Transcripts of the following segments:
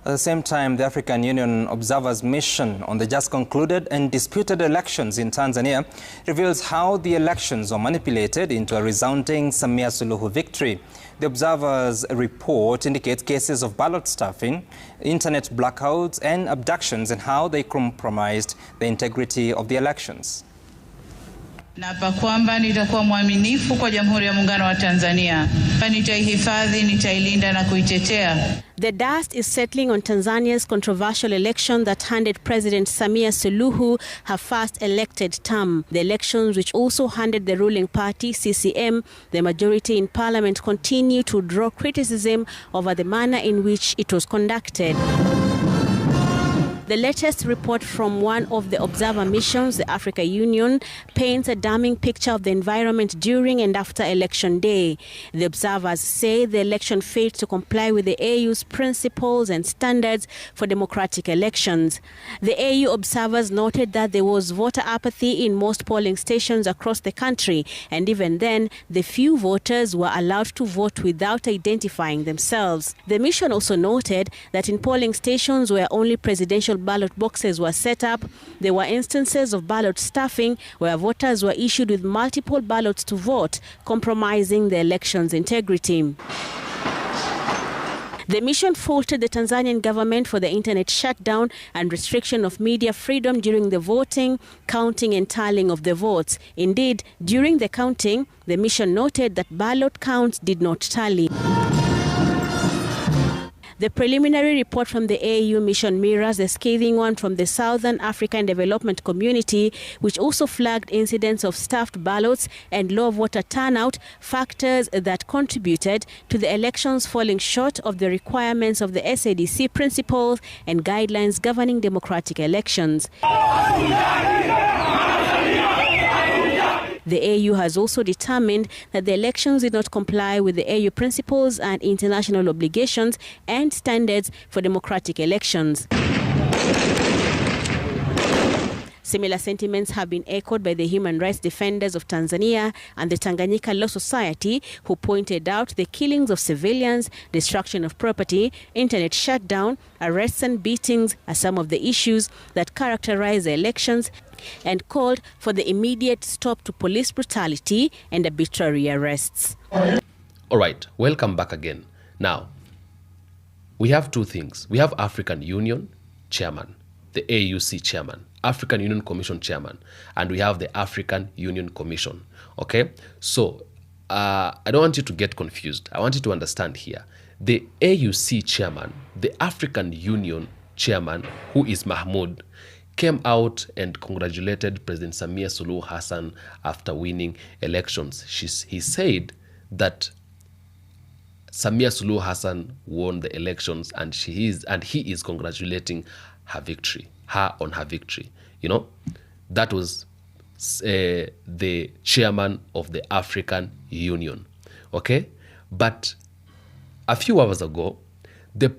At the same time, the African Union Observers Mission on the just concluded and disputed elections in Tanzania reveals how the elections were manipulated into a resounding Samia Suluhu victory. The Observers report indicates cases of ballot stuffing, internet blackouts and abductions and how they compromised the integrity of the elections. Naapa kwamba nitakuwa mwaminifu kwa Jamhuri ya Muungano wa Tanzania. Nitaihifadhi, nitailinda na kuitetea. The dust is settling on Tanzania's controversial election that handed President Samia Suluhu her first elected term. The elections, which also handed the ruling party, CCM, the majority in parliament, continue to draw criticism over the manner in which it was conducted. The latest report from one of the observer missions, the Africa Union, paints a damning picture of the environment during and after election day. The observers say the election failed to comply with the AU's principles and standards for democratic elections. The AU observers noted that there was voter apathy in most polling stations across the country, and even then, the few voters were allowed to vote without identifying themselves. The mission also noted that in polling stations where only presidential ballot boxes were set up, there were instances of ballot stuffing where voters were issued with multiple ballots to vote, compromising the election's integrity. The mission faulted the Tanzanian government for the internet shutdown and restriction of media freedom during the voting, counting and tallying of the votes. Indeed, during the counting, the mission noted that ballot counts did not tally. The preliminary report from the AU mission mirrors a scathing one from the Southern African Development Community, which also flagged incidents of stuffed ballots and low voter turnout, factors that contributed to the elections falling short of the requirements of the SADC principles and guidelines governing democratic elections. The AU has also determined that the elections did not comply with the AU principles and international obligations and standards for democratic elections. Similar sentiments have been echoed by the human rights defenders of Tanzania and the Tanganyika Law Society, who pointed out the killings of civilians, destruction of property, internet shutdown, arrests and beatings are some of the issues that characterize the elections, and called for the immediate stop to police brutality and arbitrary arrests. All right, welcome back again. Now, we have two things. We have African Union chairman, the AUC chairman, African Union Commission chairman, and we have the African Union Commission. Okay, so I don't want you to get confused. I want you to understand here. The AUC chairman, the African Union chairman, who is Mahmoud, came out and congratulated President Samia Suluhu Hassan after winning elections. He said that Samia Suluhu Hassan won the elections and he is congratulating her on her victory. You know, that was the chairman of the African Union. Okay, but a few hours ago, the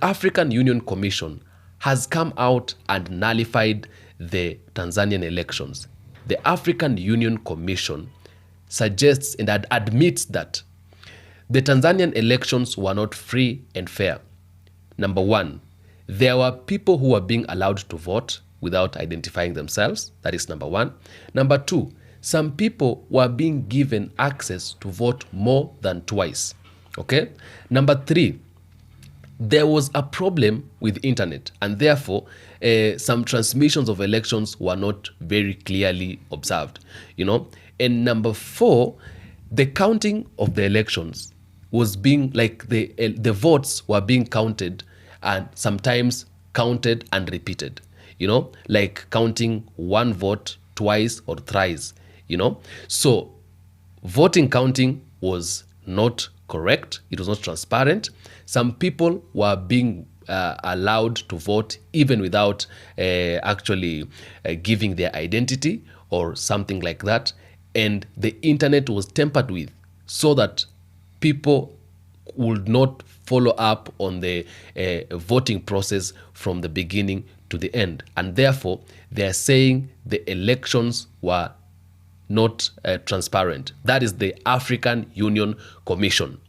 African Union Commission has come out and nullified the Tanzanian elections. The African Union Commission suggests and admits that the Tanzanian elections were not free and fair. Number one, there were people who were being allowed to vote without identifying themselves. That is number one. Number two, some people were being given access to vote more than twice. Okay? Number three, there was a problem with internet, and therefore some transmissions of elections were not very clearly observed. You know? And number four, the counting of the elections was being like the votes were being counted and sometimes counted and repeated, you know, like counting one vote twice or thrice, you know. So voting counting was not correct. It was not transparent. Some people were being allowed to vote even without actually giving their identity or something like that. And the internet was tampered with so that people would not follow up on the voting process from the beginning to the end. And therefore, they are saying the elections were not transparent. That is the African Union Commission.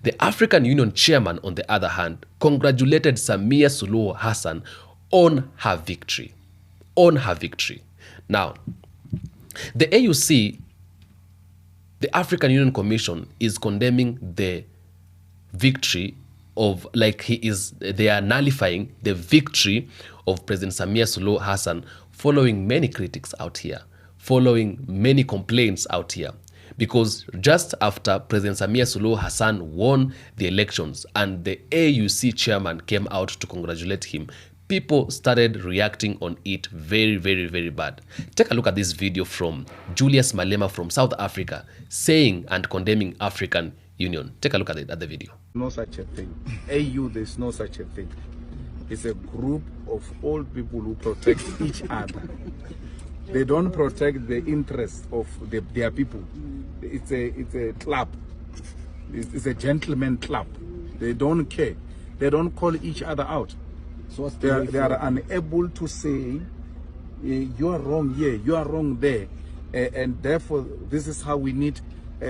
The African Union chairman, on the other hand, congratulated Samia Suluhu Hassan on her victory. On her victory. Now, the AUC, the African Union Commission, is condemning the victory of, they are nullifying the victory of President Samia Suluhu Hassan following many critics out here, following many complaints out here. Because just after President Samia Suluhu Hassan won the elections and the AUC chairman came out to congratulate him, people started reacting on it very, very, very bad. Take a look at this video from Julius Malema from South Africa saying and condemning African Union. Take a look at it, at the video. No such a thing. AU, there's no such a thing. It's a group of old people who protect each other. They don't protect the interests of their people. It's a club. It's a gentleman club. They don't care. They don't call each other out. So they are unable to say, you are wrong here, you are wrong there, and therefore this is how we need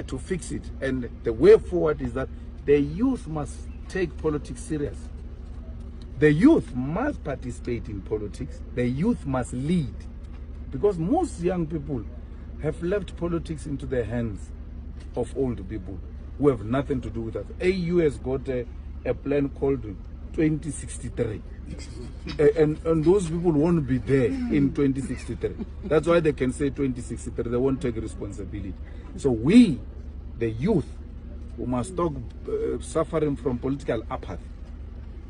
to fix it. And the way forward is that the youth must take politics serious. The youth must participate in politics. The youth must lead. Because most young people have left politics into the hands of old people who have nothing to do with that. AU has got a plan called 2063. And those people won't be there in 2063. That's why they can say 2063. They won't take responsibility. So we, the youth, we must stop suffering from political apathy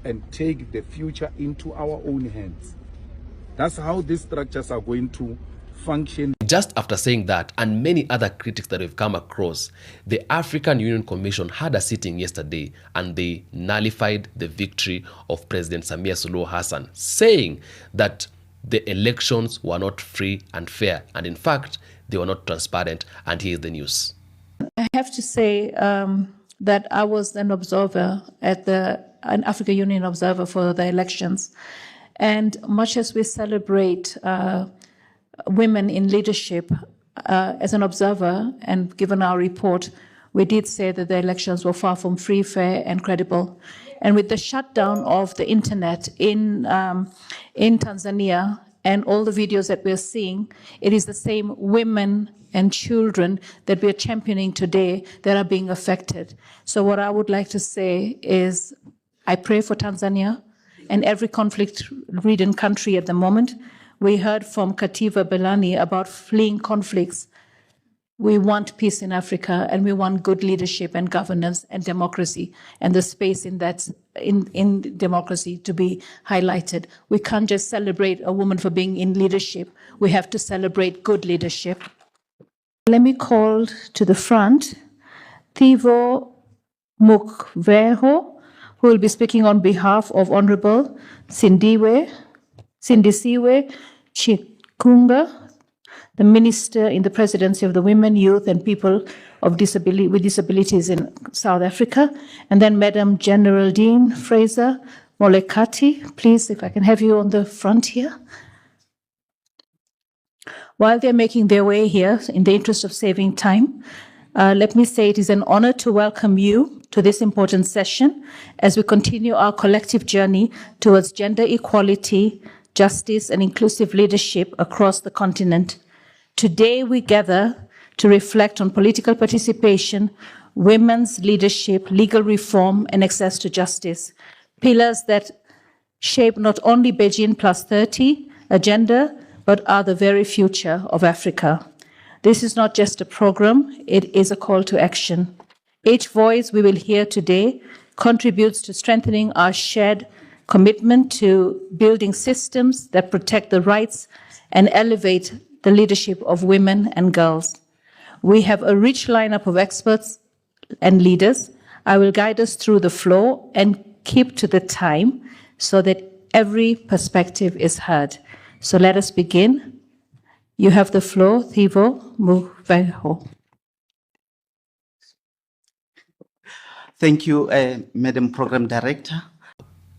and take the future into our own hands. That's how these structures are going to function. Just after saying that, and many other critics that we've come across, the African Union Commission had a sitting yesterday and they nullified the victory of President Samia Suluhu Hassan, saying that the elections were not free and fair, and in fact, they were not transparent. And here's the news. I have to say that I was an observer at an African Union observer for the elections. And much as we celebrate women in leadership, as an observer and given our report, we did say that the elections were far from free, fair, and credible. And with the shutdown of the internet in Tanzania and all the videos that we're seeing, it is the same women and children that we're championing today that are being affected. So what I would like to say is I pray for Tanzania and every conflict-ridden country at the moment. We heard from Kativa Belani about fleeing conflicts. We want peace in Africa, and we want good leadership and governance and democracy, and the space in that in democracy to be highlighted. We can't just celebrate a woman for being in leadership. We have to celebrate good leadership. Let me call to the front Thivo Mukveho, who will be speaking on behalf of Honorable Sindisiwe Chikunga, the Minister in the Presidency of the Women, Youth and People with Disabilities in South Africa, and then Madam Geraldine Fraser Molekati. Please, if I can have you on the front here. While they're making their way here, in the interest of saving time, let me say it is an honor to welcome you to this important session as we continue our collective journey towards gender equality, justice, and inclusive leadership across the continent. Today, we gather to reflect on political participation, women's leadership, legal reform, and access to justice, pillars that shape not only Beijing Plus 30 agenda, but are the very future of Africa. This is not just a program, it is a call to action. Each voice we will hear today contributes to strengthening our shared commitment to building systems that protect the rights and elevate the leadership of women and girls. We have a rich lineup of experts and leaders. I will guide us through the flow and keep to the time so that every perspective is heard. So let us begin. You have the floor, Thivo Mukveho. Thank you, Madam Program Director.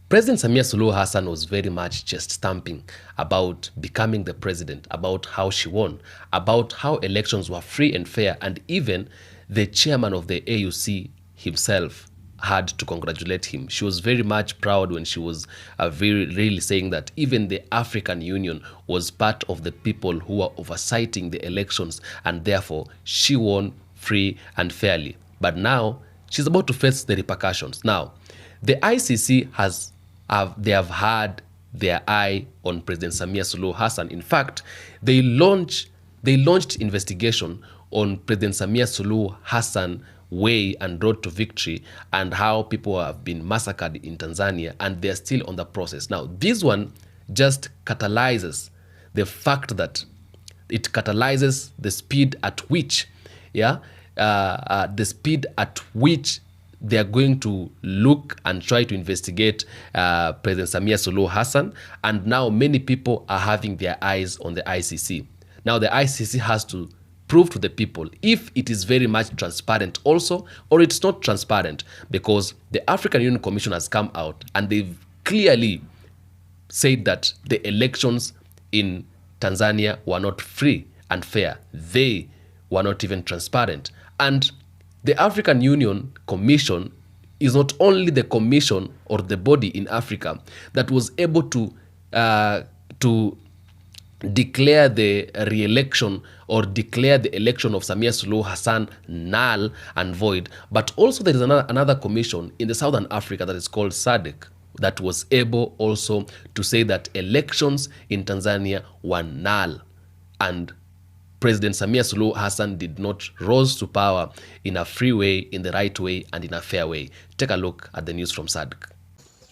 President Samia Suluhu Hassan was very much just stamping about becoming the president, about how she won, about how elections were free and fair, and even the chairman of the AUC himself had to congratulate him. She was very much proud when she was really saying that even the African Union was part of the people who were oversighting the elections, and therefore she won free and fairly. But now she's about to face the repercussions. Now, the ICC they have had their eye on President Samia Suluhu Hassan. In fact, they launched investigation on President Samia Suluhu Hassan way and road to victory, and how people have been massacred in Tanzania, and they're still on the process. Now, this one just catalyzes the fact that it catalyzes the speed at which, the speed at which they are going to look and try to investigate President Samia Suluhu Hassan, and now many people are having their eyes on the ICC. Now the ICC has to prove to the people if it is very much transparent also, or it's not transparent, because the African Union Commission has come out and they've clearly said that the elections in Tanzania were not free and fair. They were not even transparent. And the African Union Commission is not only the commission or the body in Africa that was able to declare the re-election or declare the election of Samia Suluhu Hassan null and void, but also there is another commission in the Southern Africa that is called SADC that was able also to say that elections in Tanzania were null, and President Samia Suluhu Hassan did not rise to power in a free way, in the right way, and in a fair way. Take a look at the news from SADC.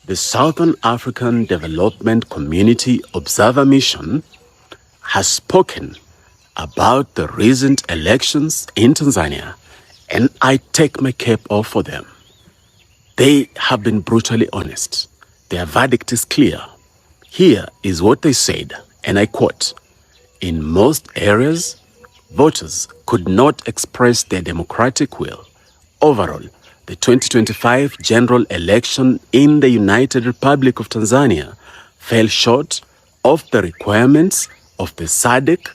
The Southern African Development Community Observer Mission has spoken about the recent elections in Tanzania, and I take my cap off for them. They have been brutally honest. Their verdict is clear. Here is what they said, and I quote, "In most areas, voters could not express their democratic will. Overall, the 2025 general election in the United Republic of Tanzania fell short of the requirements of the SADC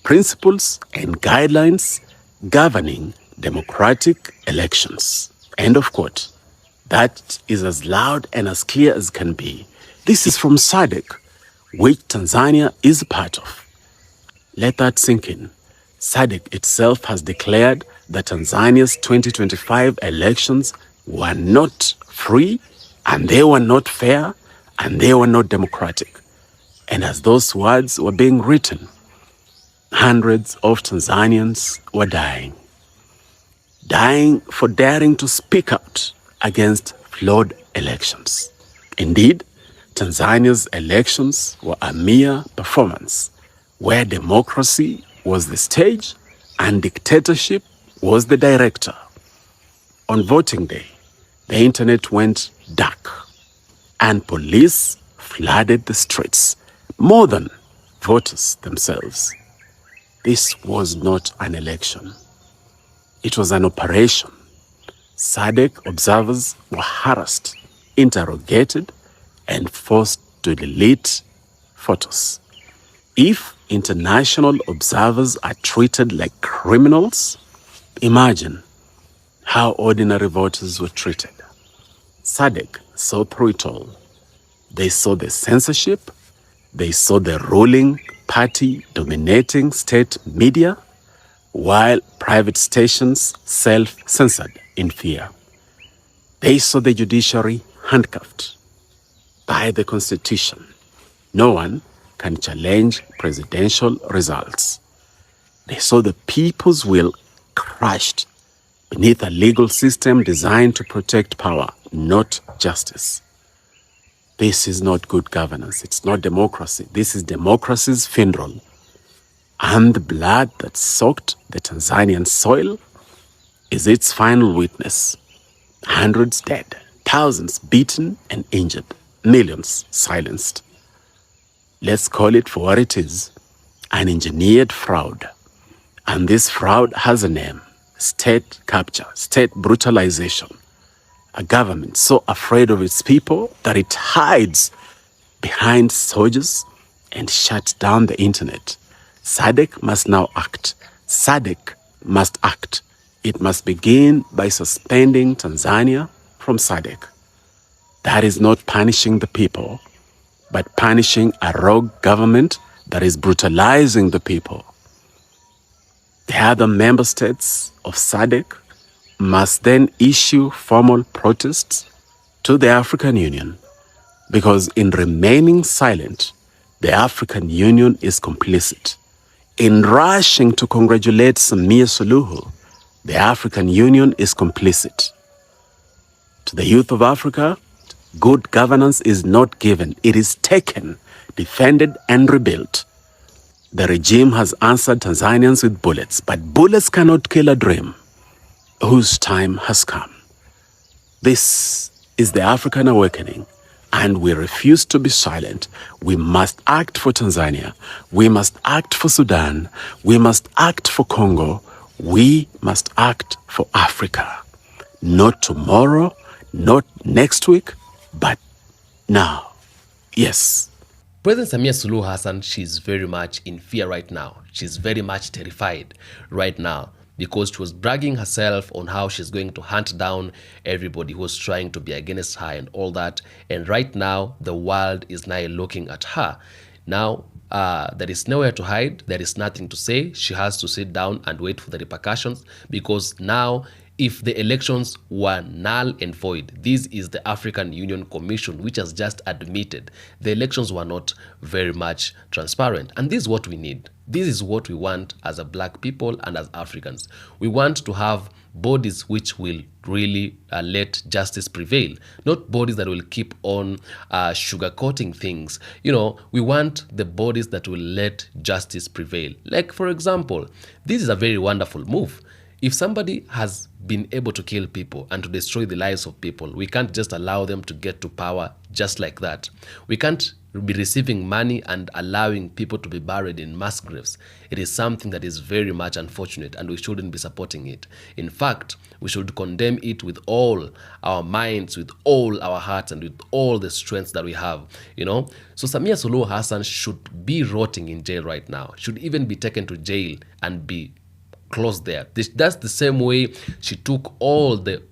principles and guidelines governing democratic elections." End of quote. That is as loud and as clear as can be. This is from SADC, which Tanzania is a part of. Let that sink in. SADC itself has declared that Tanzania's 2025 elections were not free, and they were not fair, and they were not democratic. And as those words were being written, hundreds of Tanzanians were dying for daring to speak out against flawed elections. Indeed, Tanzania's elections were a mere performance, where democracy was the stage and dictatorship was the director. On voting day, the internet went dark and police flooded the streets more than voters themselves. This was not an election. It was an operation. SADC observers were harassed, interrogated, and forced to delete photos. If international observers are treated like criminals, imagine how ordinary voters were treated. SADC saw through it all. They saw the censorship, they saw the ruling party dominating state media, while private stations self-censored in fear. They saw the judiciary handcuffed by the Constitution. No one can challenge presidential results. They saw the people's will crushed beneath a legal system designed to protect power, not justice. This is not good governance. It's not democracy. This is democracy's funeral. And the blood that soaked the Tanzanian soil is its final witness. Hundreds dead, thousands beaten and injured, millions silenced. Let's call it for what it is, an engineered fraud. And this fraud has a name: state capture, state brutalization. A government so afraid of its people that it hides behind soldiers and shuts down the internet. SADC must now act. SADC must act. it must begin by suspending Tanzania from SADC. That is not punishing the people, but punishing a rogue government that is brutalizing the people. The other member states of SADC must then issue formal protests to the African Union, because in remaining silent, the African Union is complicit. In rushing to congratulate Samia Suluhu, the African Union is complicit. To the youth of Africa, good governance is not given, it is taken, defended and rebuilt. The regime has answered Tanzanians with bullets, but bullets cannot kill a dream whose time has come. This is the African awakening, and we refuse to be silent. We must act for Tanzania. We must act for Sudan. We must act for Congo. We must act for Africa. Not tomorrow, not next week, but now. Yes. President Samia Suluhu Hassan, she's very much in fear right now. She's very much terrified right now, because she was bragging herself on how she's going to hunt down everybody who was trying to be against her and all that. And right now, the world is now looking at her. Now, there is nowhere to hide. There is nothing to say. She has to sit down and wait for the repercussions, because now, if the elections were null and void, this is the African Union Commission, which has just admitted the elections were not very much transparent. And this is what we need. This is what we want as a black people and as Africans. We want to have bodies which will really let justice prevail, not bodies that will keep on sugarcoating things. You know, we want the bodies that will let justice prevail. Like, for example, this is a very wonderful move. If somebody has been able to kill people and to destroy the lives of people, we can't just allow them to get to power just like that. We can't be receiving money and allowing people to be buried in mass graves. It is something that is very much unfortunate, and we shouldn't be supporting it. In fact, we should condemn it with all our minds, with all our hearts, and with all the strength that we have, you know. So Samia Suluhu Hassan should be rotting in jail right now, should even be taken to jail and be close there. That's the same way she took all the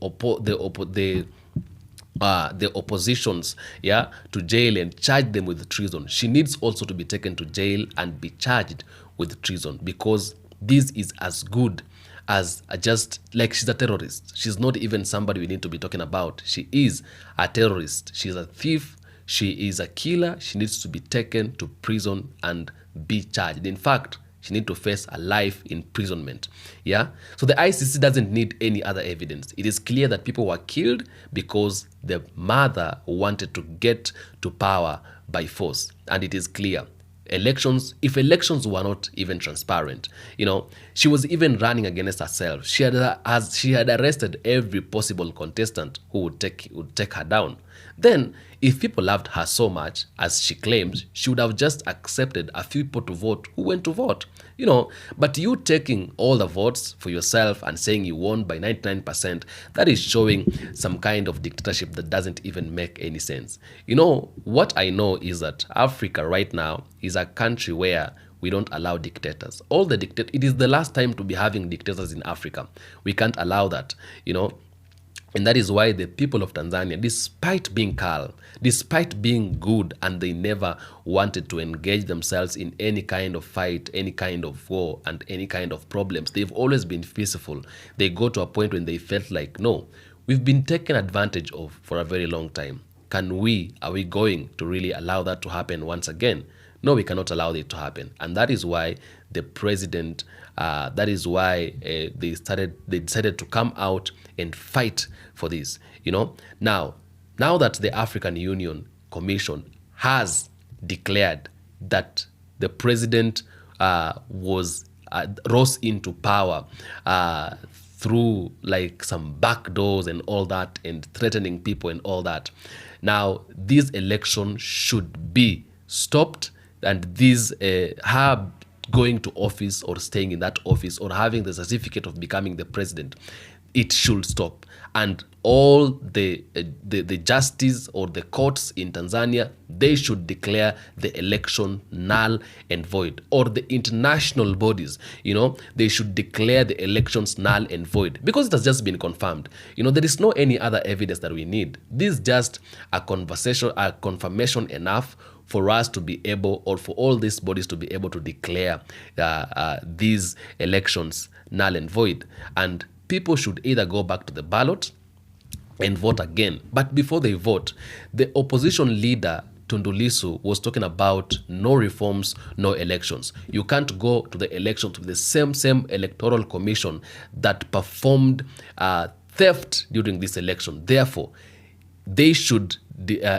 oppositions, yeah, to jail and charged them with treason. She needs also to be taken to jail and be charged with treason, because this is as good as just like she's a terrorist. She's not even somebody we need to be talking about. She is a terrorist. She's a thief. She is a killer. She needs to be taken to prison and be charged. In fact, she needs to face a life imprisonment. Yeah. So the ICC doesn't need any other evidence. It is clear that people were killed because the mother wanted to get to power by force. And it is clear. Elections, if elections were not even transparent, you know, she was even running against herself. She had arrested every possible contestant who would take her down. Then, if people loved her so much, as she claims, she would have just accepted a few people to vote who went to vote, you know. But you taking all the votes for yourself and saying you won by 99%, that is showing some kind of dictatorship that doesn't even make any sense. You know, what I know is that Africa right now is a country where we don't allow dictators. It is the last time to be having dictators in Africa. We can't allow that, you know. And that is why the people of Tanzania, despite being calm, despite being good, and they never wanted to engage themselves in any kind of fight, any kind of war, and any kind of problems, they've always been peaceful. They go to a point when they felt like, no, we've been taken advantage of for a very long time. Are we going to really allow that to happen once again? No, we cannot allow it to happen. And that is why the president, they decided to come out and fight for this, you know. Now that the African Union Commission has declared that the president rose into power through like some back doors and all that, and threatening people and all that, now this election should be stopped, and going to office or staying in that office or having the certificate of becoming the president, it should stop. And all the justice or the courts in Tanzania, they should declare the election null and void. Or the international bodies, they should declare the elections null and void, because it has just been confirmed. There is no any other evidence that we need. This is just a confirmation enough for us to be able, or for all these bodies to be able to declare these elections null and void. And people should either go back to the ballot and vote again. But before they vote, the opposition leader, Tundu Lissu, was talking about no reforms, no elections. You can't go to the elections with the same electoral commission that performed theft during this election. Therefore, they should declare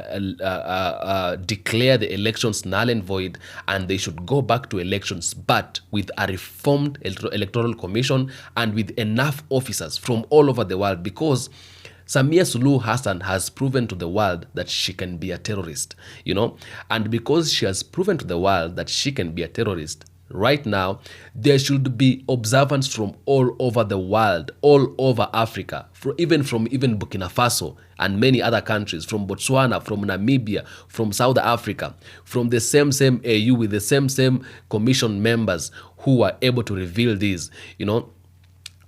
the elections null and void, and they should go back to elections, but with a reformed electoral commission and with enough officers from all over the world, because Samia Suluhu Hassan has proven to the world that she can be a terrorist, and because she has proven to the world that she can be a terrorist, right now, there should be observance from all over the world, all over Africa, even Burkina Faso and many other countries, from Botswana, from Namibia, from South Africa, from the same AU with the same commission members who are able to reveal these.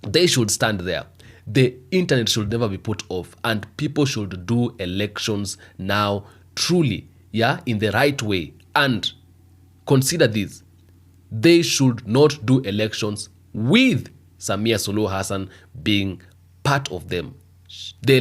They should stand there. The internet should never be put off, and people should do elections now truly, in the right way. And consider this. They should not do elections with Samia Suluhu Hassan being part of them. The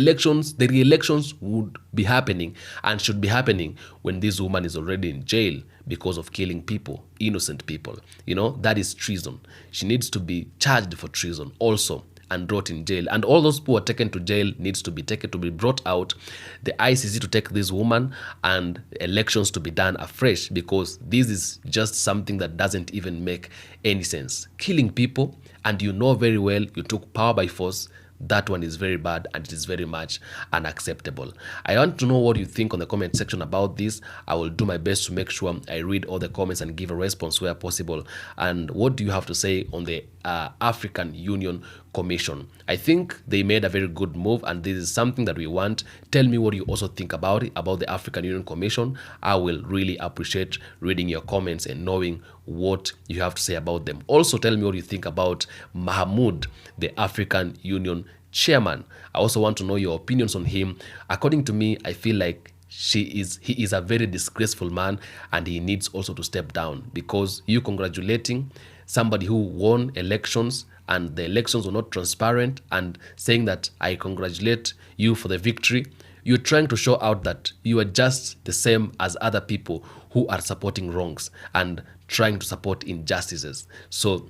re-elections would be happening and should be happening when this woman is already in jail because of killing people, innocent people. That is treason. She needs to be charged for treason also and brought in jail. And all those who are taken to jail needs to be brought out, the ICC to take this woman, and elections to be done afresh, because this is just something that doesn't even make any sense. Killing people, and very well you took power by force. That one is very bad, and it is very much unacceptable. I want to know what you think on the comment section about this. I will do my best to make sure I read all the comments and give a response where possible. And what do you have to say on the African Union Commission? I think they made a very good move, and this is something that we want. Tell me what you also think about it, about the African Union Commission. I will really appreciate reading your comments and knowing what you have to say about them. Also, tell me what you think about Mahmoud, the African Union chairman. I also want to know your opinions on him. According to me, I feel like he is a very disgraceful man, and he needs also to step down, because you congratulating somebody who won elections and the elections were not transparent, and saying that I congratulate you for the victory, you're trying to show out that you are just the same as other people who are supporting wrongs and trying to support injustices. So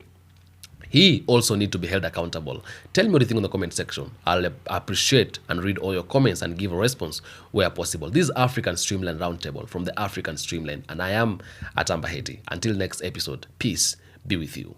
he also needs to be held accountable. Tell me what you think in the comment section. I'll appreciate and read all your comments and give a response where possible. This is African Streamline Roundtable from the African Streamline, and I am Atamba Heti. Until next episode, peace be with you.